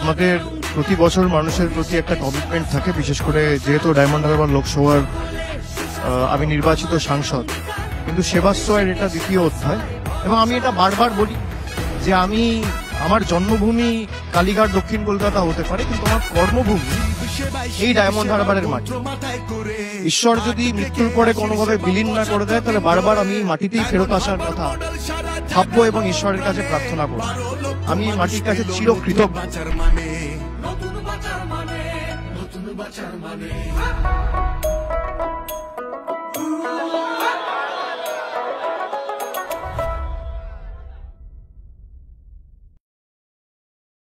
আমাদের প্রতি বছর মানুষের প্রতি একটা কমিটমেন্ট থাকে, বিশেষ করে যেহেতু ডায়মন্ড হারবার লোকসভার আমি নির্বাচিত সাংসদ, কিন্তু সেবাশ্রয়ের এটা দ্বিতীয় অধ্যায়। এবং আমি এটা বারবার বলি যে আমি আমার জন্মভূমি কালীঘাট দক্ষিণ কলকাতা হতে পারে, কিন্তু আমার কর্মভূমি এই ডায়মন্ড হারবারের মাটি। ঈশ্বর যদি মৃত্যুর পরে কোনোভাবে বিলীন না করে দেয়, তাহলে বারবার আমি মাটিতেই ফেরত আসার কথা ভাববো এবং ঈশ্বরের কাছে প্রার্থনা করবো। আমি এই মাটির কাছে চিরকৃতজ্ঞ।